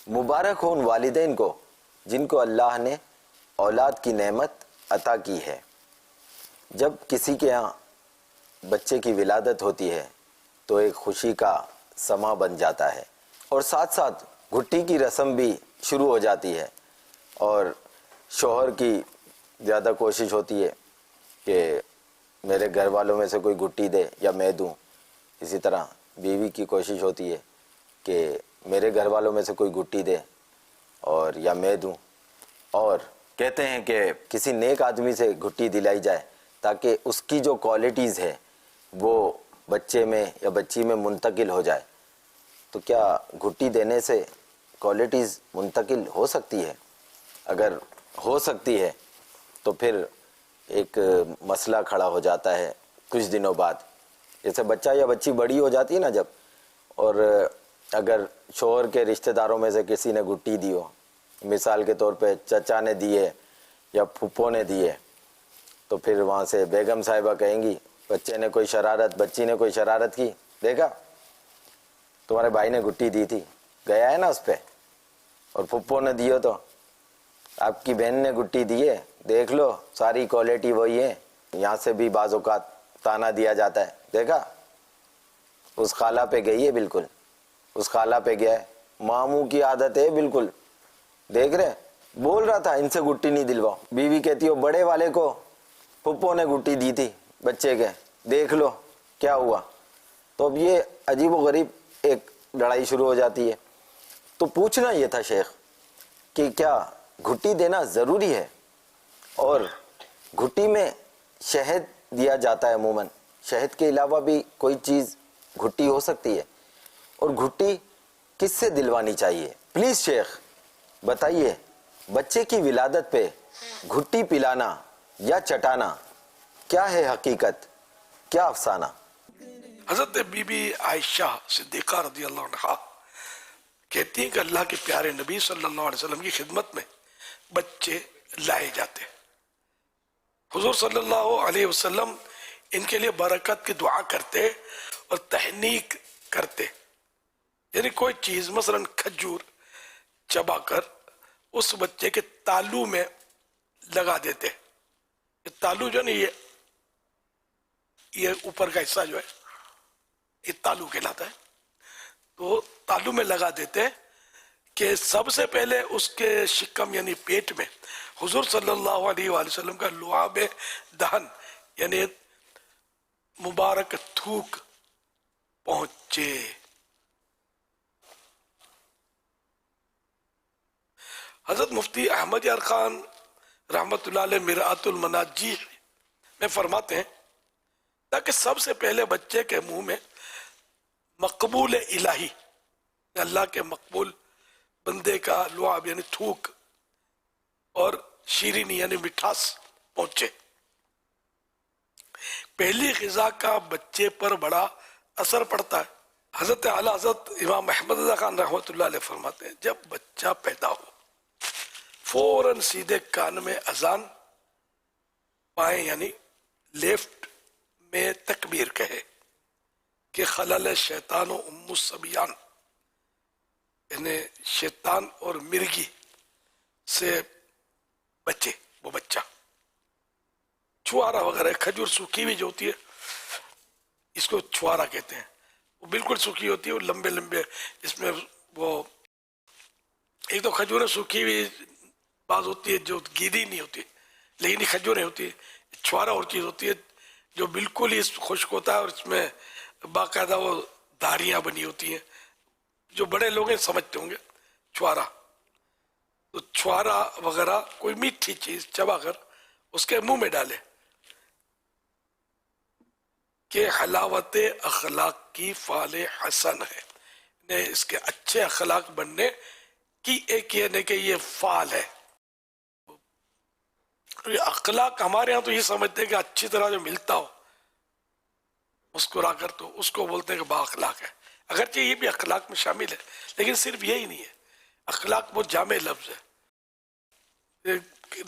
مبارک ہو ان والدین کو جن کو اللہ نے اولاد کی نعمت عطا کی ہے۔ جب کسی کے ہاں بچے کی ولادت ہوتی ہے تو ایک خوشی کا سما بن جاتا ہے، اور ساتھ ساتھ گھٹی کی رسم بھی شروع ہو جاتی ہے، اور شوہر کی زیادہ کوشش ہوتی ہے کہ میرے گھر والوں میں سے کوئی گھٹی دے یا میں دوں، اسی طرح بیوی کی کوشش ہوتی ہے کہ میرے گھر والوں میں سے کوئی گھٹی دے اور یا میں دوں، اور کہتے ہیں کہ کسی نیک آدمی سے گھٹی دلائی جائے تاکہ اس کی جو کوالٹیز ہے وہ بچے میں یا بچی میں منتقل ہو جائے۔ تو کیا گھٹی دینے سے کوالٹیز منتقل ہو سکتی ہے؟ اگر ہو سکتی ہے تو پھر ایک مسئلہ کھڑا ہو جاتا ہے کچھ دنوں بعد، جیسے بچہ یا بچی بڑی ہو جاتی ہے نا جب، اور اگر شوہر کے رشتہ داروں میں سے کسی نے گھٹی دی ہو، مثال کے طور پہ چچا نے دیے یا پھپھو نے دیے، تو پھر وہاں سے بیگم صاحبہ کہیں گی بچے نے کوئی شرارت، بچی نے کوئی شرارت کی، دیکھا تمہارے بھائی نے گھٹی دی تھی، گیا ہے نا اس پہ، اور پھپھو نے دیو تو آپ کی بہن نے گھٹی دی ہے، دیکھ لو ساری کوالٹی وہی ہے۔ یہاں سے بھی بعض اوقات تانا دیا جاتا ہے، دیکھا اس خالہ پہ گئی ہے، بالکل اس خالہ پہ گیا ہے، ماموں کی عادت ہے بالکل، دیکھ رہے بول رہا تھا ان سے گھٹی نہیں دلواؤ، بیوی کہتی ہو بڑے والے کو پھپھو نے گھٹی دی تھی بچے کے، دیکھ لو کیا ہوا۔ تو اب یہ عجیب و غریب ایک لڑائی شروع ہو جاتی ہے۔ تو پوچھنا یہ تھا شیخ کہ کیا گھٹی دینا ضروری ہے؟ اور گھٹی میں شہد دیا جاتا ہے عموماً، شہد کے علاوہ بھی کوئی چیز گھٹی ہو سکتی ہے؟ اور گھٹی کس سے دلوانی چاہیے؟ پلیز شیخ بتائیے، بچے کی ولادت پہ گھٹی پلانا یا چٹانا کیا ہے حقیقت، کیا افسانہ؟ حضرت بی بی عائشہ صدیقہ رضی اللہ عنہ کہتی ہیں کہ اللہ کے پیارے نبی صلی اللہ علیہ وسلم کی خدمت میں بچے لائے جاتے، حضور صلی اللہ علیہ وسلم ان کے لیے برکت کی دعا کرتے اور تہنیک کرتے، یعنی کوئی چیز مثلا کھجور چبا کر اس بچے کے تالو میں لگا دیتے، یہ تالو جو نہیں، یہ اوپر کا حصہ جو ہے یہ تالو کہلاتا ہے، تو تالو میں لگا دیتے کہ سب سے پہلے اس کے شکم یعنی پیٹ میں حضور صلی اللہ علیہ وآلہ وسلم کا لعاب دہن یعنی مبارک تھوک پہنچے۔ حضرت مفتی احمد یار خان رحمت اللہ علیہ مرآت المناجی میں فرماتے ہیں تاکہ سب سے پہلے بچے کے منہ میں مقبول الہی، اللہ کے مقبول بندے کا لعاب یعنی تھوک اور شیرینی یعنی مٹھاس پہنچے۔ پہلی غذا کا بچے پر بڑا اثر پڑتا ہے۔ حضرت اعلیٰ حضرت امام احمد رضا خان رحمۃ اللہ علیہ فرماتے ہیں جب بچہ پیدا ہو فوراً سیدھے کان میں اذان، بائیں یعنی لیفٹ میں تکبیر کہے کہ خلل شیطان و ام الصبیان، یعنی شیطان اور مرگی سے بچے وہ بچہ۔ چھوارا وغیرہ کھجور سوکھی بھی جو ہوتی ہے اس کو چھوارا کہتے ہیں، وہ بالکل سوکھی ہوتی ہے، وہ لمبے لمبے، اس میں وہ ایک تو کھجوریں سوکھی بھی بعض ہوتی ہے جو گیلی نہیں ہوتی لیکن یہ کھجوریں ہوتی ہے، چھوارا اور چیز ہوتی ہے جو بالکل ہی خشک ہوتا ہے اور اس میں باقاعدہ وہ دھاریاں بنی ہوتی ہیں، جو بڑے لوگ ہیں سمجھتے ہوں گے چھوارا۔ تو چھوارا وغیرہ کوئی میٹھی چیز چبا کر اس کے منہ میں ڈالے کہ حلاوت اخلاق کی فعال حسن ہے، اس کے اچھے اخلاق بننے کی ایک یہ نہیں کہ یہ فعال ہے۔ یہ اخلاق ہمارے ہاں تو یہ سمجھتے ہیں کہ اچھی طرح جو ملتا ہو مسکرا کر تو اس کو بولتے ہیں کہ با اخلاق ہے، اگرچہ یہ بھی اخلاق میں شامل ہے لیکن صرف یہی نہیں ہے، اخلاق بہت جامع لفظ ہے،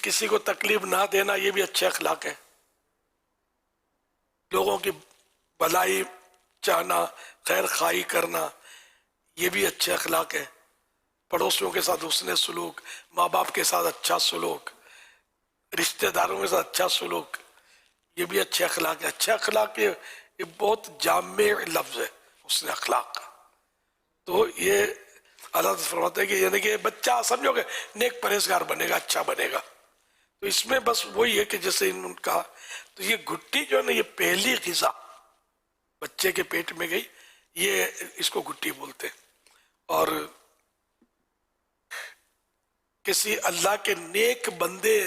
کسی کو تکلیف نہ دینا یہ بھی اچھے اخلاق ہے، لوگوں کی بھلائی چاہنا، خیر خواہی کرنا یہ بھی اچھے اخلاق ہے، پڑوسیوں کے ساتھ حسن سلوک، ماں باپ کے ساتھ اچھا سلوک، رشتہ داروں کے ساتھ اچھا سلوک، یہ بھی اچھے اخلاق ہے۔ اچھے اخلاق یہ بہت جامع لفظ ہے حسن اخلاق کا۔ تو یہ اللہ فرماتے ہیں کہ یعنی کہ بچہ سمجھو کہ نیک پرہیزگار بنے گا، اچھا بنے گا۔ تو اس میں بس وہی ہے کہ جیسے انہوں نے کہا، تو یہ گھٹی جو ہے نا، یہ پہلی غذا بچے کے پیٹ میں گئی، یہ اس کو گھٹی بولتے ہیں۔ اور کسی اللہ کے نیک بندے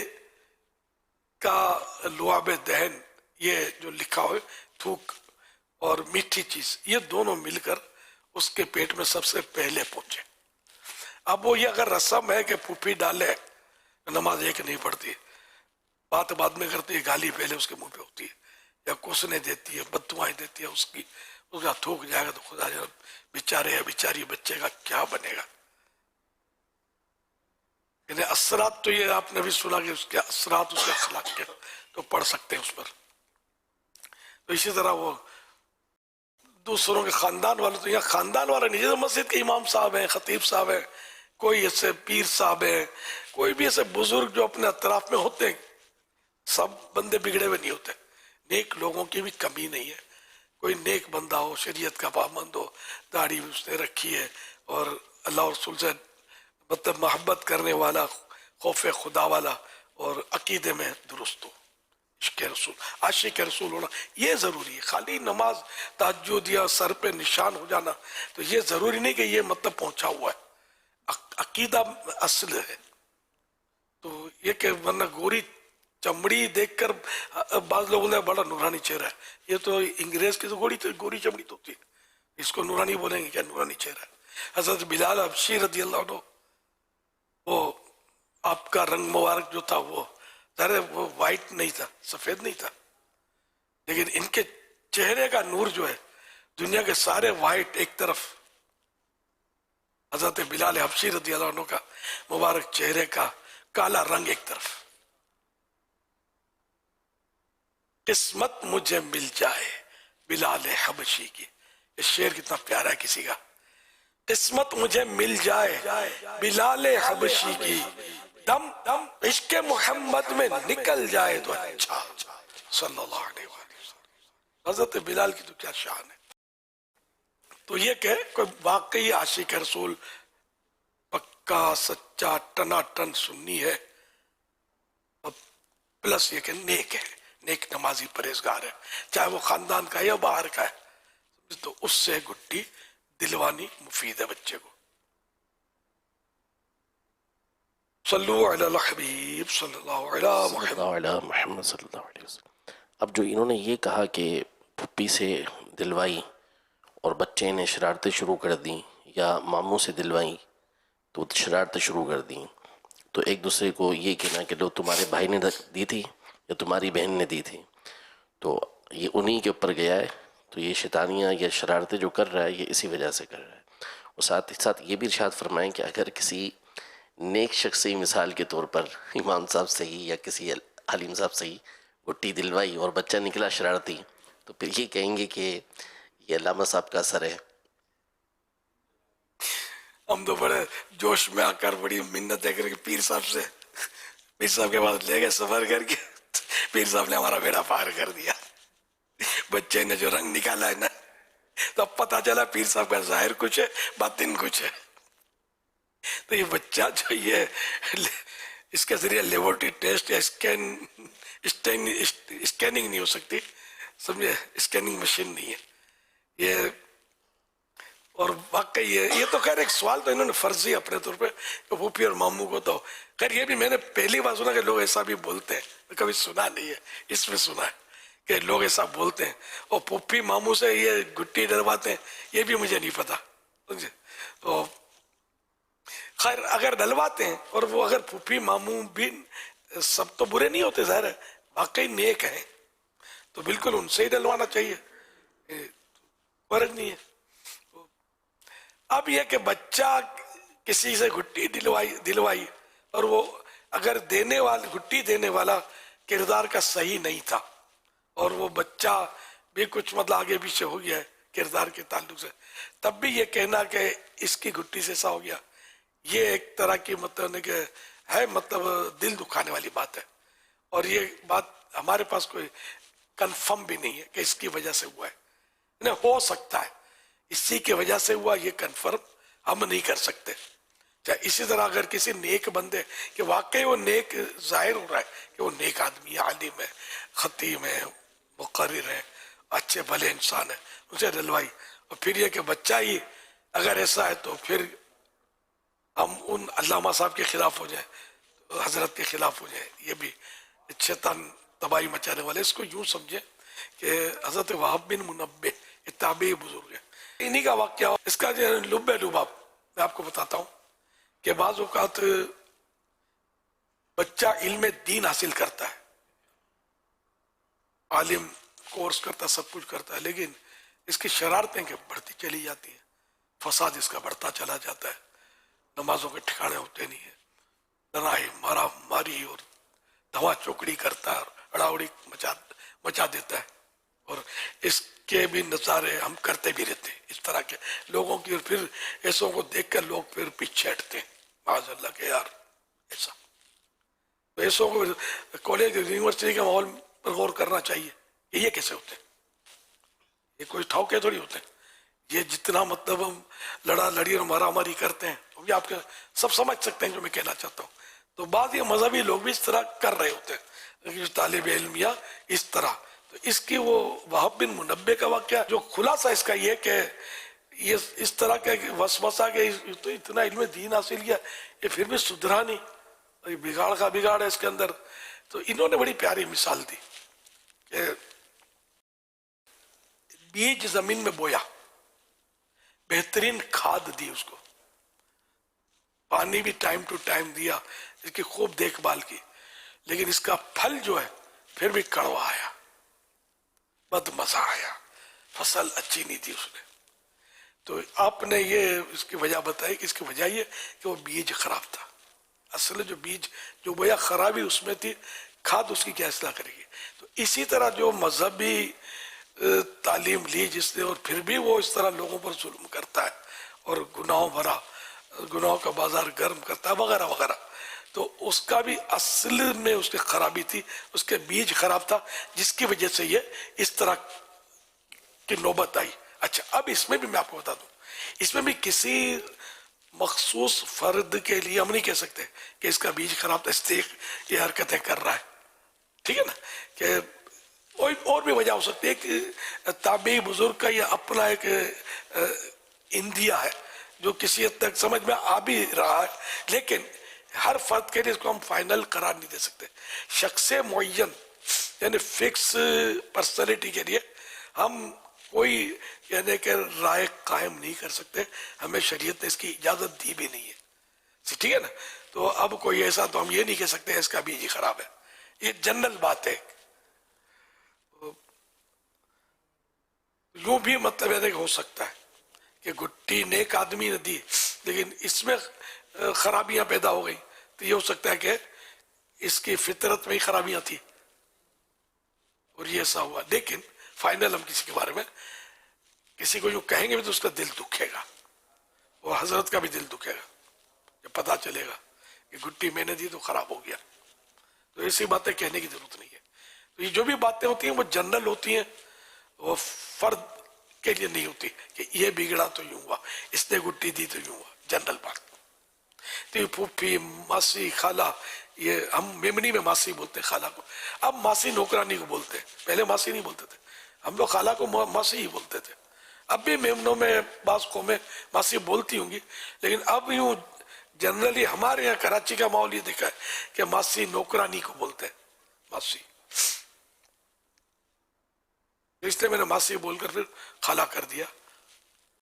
کا لعاب دہن، یہ جو لکھا ہوئے تھوک اور میٹھی چیز، یہ دونوں مل کر اس کے پیٹ میں سب سے پہلے پہنچے۔ اب وہ یہ اگر رسم ہے کہ پھوپھی ڈالے، نماز ایک نہیں پڑھتی، بات بعد میں کرتی ہے، گالی پہلے اس کے منہ پہ ہوتی ہے، یا کوسنے دیتی ہے، بد دعائیں دیتی ہے، اس کا تھوک جائے گا تو خدا جانے بیچارے یا بیچاری بچے کا کیا بنے گا۔ یعنی اثرات تو یہ آپ نے بھی سنا کہ اس کے اثرات اس کے اخلاق کے تو پڑھ سکتے ہیں اس پر۔ تو اسی طرح وہ دوسروں کے خاندان والے، تو یہاں خاندان والے نہیں، جیسے مسجد کے امام صاحب ہیں، خطیب صاحب ہیں، کوئی ایسے پیر صاحب ہیں، کوئی بھی ایسے بزرگ جو اپنے اطراف میں ہوتے ہیں، سب بندے بگڑے ہوئے نہیں ہوتے، نیک لوگوں کی بھی کمی نہیں ہے۔ کوئی نیک بندہ ہو، شریعت کا پابند ہو، داڑھی بھی اس نے رکھی ہے، اور اللہ اور رسول سے مطلب محبت کرنے والا، خوف خدا والا، اور عقیدے میں درست ہو، عشق رسول، عاشق رسول ہونا یہ ضروری ہے۔ خالی نماز تہجد یا سر پہ نشان ہو جانا تو یہ ضروری نہیں کہ یہ مطلب پہنچا ہوا ہے، عقیدہ اصل ہے۔ تو یہ کہ ورنہ گوری چمڑی دیکھ کر بعض لوگوں نے بڑا نورانی چہرہ ہے، یہ تو انگریز کی تو گوری چمڑی تو ہوتی ہے، اس کو نورانی بولیں گے کیا؟ نورانی چہرہ ہے۔ حضرت بلال حبشی رضی اللہ عنہ، وہ آپ کا رنگ مبارک جو تھا وہ ظاہر وہ وائٹ نہیں تھا، سفید نہیں تھا، لیکن ان کے چہرے کا نور جو ہے، دنیا کے سارے وائٹ ایک طرف، حضرت بلال حبشی رضی اللہ عنہ کا مبارک چہرے کا کالا رنگ ایک طرف۔ قسمت مجھے مل جائے بلال حبشی کی، یہ شعر کتنا پیارا ہے کسی کا۔ قسمت مجھے مل جائے بلال حبشی کی، دم عشق محمد میں نکل جائے تو اچھا، صلی اللہ علیہ وسلم۔ حضرت بلال کی تو کیا شان ہے۔ تو یہ کہ کوئی واقعی عاشق رسول، پکا سچا ٹناٹن سنی ہے، پلس یہ کہ نیک ہے، نیک نمازی پرہیزگار ہے، چاہے وہ خاندان کا ہے یا باہر کا ہے، تو اس سے گھٹی دلوانی مفید ہے بچے کو۔ صلو علی الحبیب صلی اللہ علیہ محمد صلی اللہ علیہ وسلم۔ اب جو انہوں نے یہ کہا کہ پھپھی سے دلوائی اور بچے نے شرارتیں شروع کر دیں، یا ماموں سے دلوائی تو شرارتیں شروع کر دیں، تو ایک دوسرے کو یہ کہنا کہ لو تمہارے بھائی نے دی تھی یا تمہاری بہن نے دی تھی، تو یہ انہی کے اوپر گیا ہے۔ تو یہ شیطانیاں یا شرارتیں جو کر رہا ہے یہ اسی وجہ سے کر رہا ہے۔ اور ساتھ ہی ساتھ یہ بھی ارشاد فرمائیں کہ اگر کسی نیک شخصی مثال کے طور پر امام صاحب سے ہی یا کسی عالم صاحب سے ہی گھٹی دلوائی اور بچہ نکلا شرارتی، تو پھر یہ کہیں گے کہ یہ علامہ صاحب کا اثر ہے۔ ہم تو بڑے جوش میں آ کر بڑی منت کر کے پیر صاحب کے پاس لے گئے سفر کر کے، پیر صاحب نے ہمارا بیڑا پار کر دیا، بچے نے جو رنگ نکالا ہے نا، تو اب پتا چلا پیر صاحب کا ظاہر کچھ ہے، باطن کچھ ہے۔ تو یہ بچہ جو یہ اس کے ذریعے لیبورٹری ٹیسٹ یا اسکیننگ نہیں ہو سکتی، سمجھے، اسکیننگ مشین نہیں ہے یہ۔ اور واقعی یہ تو خیر ایک سوال تو انہوں نے فرضی اپنے طور پہ کہ پھوپھی اور ماموں کو، تو خیر یہ بھی میں نے پہلی بار سنا کہ لوگ ایسا بھی بولتے ہیں، کبھی سنا نہیں ہے، اس میں سنا ہے کہ لوگ ایسا بولتے ہیں، اور پھوپھی ماموں سے یہ گھٹی ڈلواتے ہیں، یہ بھی مجھے نہیں پتا، سمجھے۔ تو خیر اگر ڈلواتے ہیں، اور وہ اگر پھوپھی ماموں بھی سب تو برے نہیں ہوتے، ظاہر ہے واقعی نیک ہیں، تو بالکل ان سے ہی ڈلوانا چاہیے، فرق نہیں ہے۔ اب یہ کہ بچہ کسی سے گھٹی دلوائی اور وہ اگر گھٹی دینے والا کردار کا صحیح نہیں تھا، اور وہ بچہ بھی کچھ مطلب آگے پیچھے ہو گیا ہے کردار کے تعلق سے، تب بھی یہ کہنا کہ اس کی گھٹی سے ایسا ہو گیا، یہ ایک طرح کی مطلب کہ ہے مطلب دل دکھانے والی بات ہے، اور یہ بات ہمارے پاس کوئی کنفرم بھی نہیں ہے کہ اس کی وجہ سے ہوا ہے، انہیں ہو سکتا ہے اسی کی وجہ سے ہوا، یہ کنفرم ہم نہیں کر سکتے. اسی طرح اگر کسی نیک بندے کہ واقعی وہ نیک ظاہر ہو رہا ہے کہ وہ نیک آدمی ہے، عالم ہے، خطیب ہے، مقرر ہے، اچھے بھلے انسان ہے، اسے دلوائی، اور پھر یہ کہ بچہ ہی اگر ایسا ہے تو پھر ہم ان علامہ صاحب کے خلاف ہو جائیں، حضرت کے خلاف ہو جائیں، یہ بھی شیطان تباہی مچانے والے. اس کو یوں سمجھیں کہ حضرت وہب بن منبہ یہ تابعی بزرگ ہے، انہی کا واقعہ. اس کا جو لب لباب میں آپ کو بتاتا ہوں کہ بعض اوقات بچہ علم دین حاصل کرتا ہے، عالم کورس کرتا ہے، سب کچھ کرتا ہے، لیکن اس کی شرارتیں کہ بڑھتی چلی جاتی ہیں، فساد اس کا بڑھتا چلا جاتا ہے، نمازوں کے ٹھکانے ہوتے نہیں ہیں، لڑائی مارا ماری اور دھوا چوکڑی کرتا ہے، اڑاوڑی مچا دیتا ہے. اور اس کے بھی نظارے ہم کرتے بھی رہتے ہیں اس طرح کے لوگوں کی، اور پھر ایسوں کو دیکھ کر لوگ پھر پیچھے ہٹتے ہیں معاذ اللہ کے یار ایسا. تو ایسوں کو کالج یونیورسٹی کے ماحول پر غور کرنا چاہیے کہ یہ کیسے ہوتے ہیں، یہ کوئی ٹھوکے تھوڑی ہوتے ہیں. یہ جتنا مطلب ہم لڑا لڑی اور مارا ماری کرتے ہیں تو یہ آپ کے سب سمجھ سکتے ہیں جو میں کہنا چاہتا ہوں. تو بعض یہ مذہبی لوگ بھی اس طرح کر رہے ہوتے ہیں، طالب علم یا اس طرح. تو اس کی وہ وہب بن منبہ کا واقعہ جو خلاصہ اس کا یہ کہ یہ اس طرح کا وسوسہ کہ تو اتنا علم دین حاصل کیا یہ پھر بھی سدھرا نہیں، یہ بگاڑ کا بگاڑ ہے اس کے اندر. تو انہوں نے بڑی پیاری مثال دی کہ بیج زمین میں بویا، بہترین کھاد دی اس کو، پانی بھی ٹائم ٹو ٹائم دیا، اس کی خوب دیکھ بھال کی، لیکن اس کا پھل جو ہے پھر بھی کڑوا آیا، بد مزہ آیا، فصل اچھی نہیں تھی اس نے. تو آپ نے یہ اس کی وجہ بتائی کہ اس کی وجہ یہ کہ وہ بیج خراب تھا. اصل جو بیج جو بویا خرابی اس میں تھی، کھاد اس کی کیا اصلاح کرے گی. تو اسی طرح جو مذہبی تعلیم لی جس نے اور پھر بھی وہ اس طرح لوگوں پر ظلم کرتا ہے اور گناہوں بھرا، گناہوں کا بازار گرم کرتا ہے وغیرہ وغیرہ، تو اس کا بھی اصل میں اس کی خرابی تھی، اس کے بیج خراب تھا جس کی وجہ سے یہ اس طرح کی نوبت آئی. اچھا اب اس میں بھی میں آپ کو بتا دوں، اس میں بھی کسی مخصوص فرد کے لیے ہم نہیں کہہ سکتے کہ اس کا بیج خراب تھا اس لیے یہ حرکتیں کر رہا ہے، ٹھیک ہے نا. کہ اور بھی وجہ ہو سکتی ہے کہ تابعی بزرگ کا یہ اپنا ایک اندیا ہے جو کسی حد تک سمجھ میں آ بھی رہا ہے، لیکن ہر فرد کے لیے اس کو ہم فائنل قرار نہیں دے سکتے. شخص معین یعنی فکس پرسنالٹی کے لیے ہم کوئی یعنی کہ رائے قائم نہیں کر سکتے، ہمیں شریعت نے اس کی اجازت دی بھی نہیں ہے، ٹھیک ہے نا. تو اب کوئی ایسا تو ہم یہ نہیں کہہ سکتے اس کا بیج خراب ہے، یہ جنرل بات ہے. یوں بھی مطلب ہے کہ ہو سکتا ہے کہ گٹی نیک آدمی نے دی لیکن اس میں خرابیاں پیدا ہو گئی، تو یہ ہو سکتا ہے کہ اس کی فطرت میں ہی خرابیاں تھی اور یہ ایسا ہوا. لیکن فائنل ہم کسی کے بارے میں کسی کو جو کہیں گے بھی تو اس کا دل دکھے گا، اور حضرت کا بھی دل دکھے گا جب پتا چلے گا کہ گٹی میں نے دی تو خراب ہو گیا. تو ایسی باتیں کہنے کی ضرورت نہیں ہے. تو یہ جو بھی باتیں ہوتی ہیں وہ جنرل ہوتی ہیں، وہ فرد کے لیے نہیں ہوتی کہ یہ بگڑا تو یوں ہوا، اس نے گٹی دی تو یوں ہوا، جنرل بات. تو یہ پھوپھی، ماسی، خالہ، یہ ہم میمنی میں ماسی بولتے ہیں خالہ کو، اب ماسی نوکرانی کو بولتے ہیں، پہلے ماسی نہیں بولتے تھے، ہم لوگ خالہ کو ماسی ہی بولتے تھے. اب بھی میمنوں میں بعض قومیں ماسی بولتی ہوں گی، لیکن اب یوں جنرلی ہمارے یہاں کراچی کا ماحول یہ دیکھا ہے کہ ماسی نوکرانی کو بولتے ہیں، ماسی. اس لیے میں نے ماسی بول کر پھر خالہ کر دیا.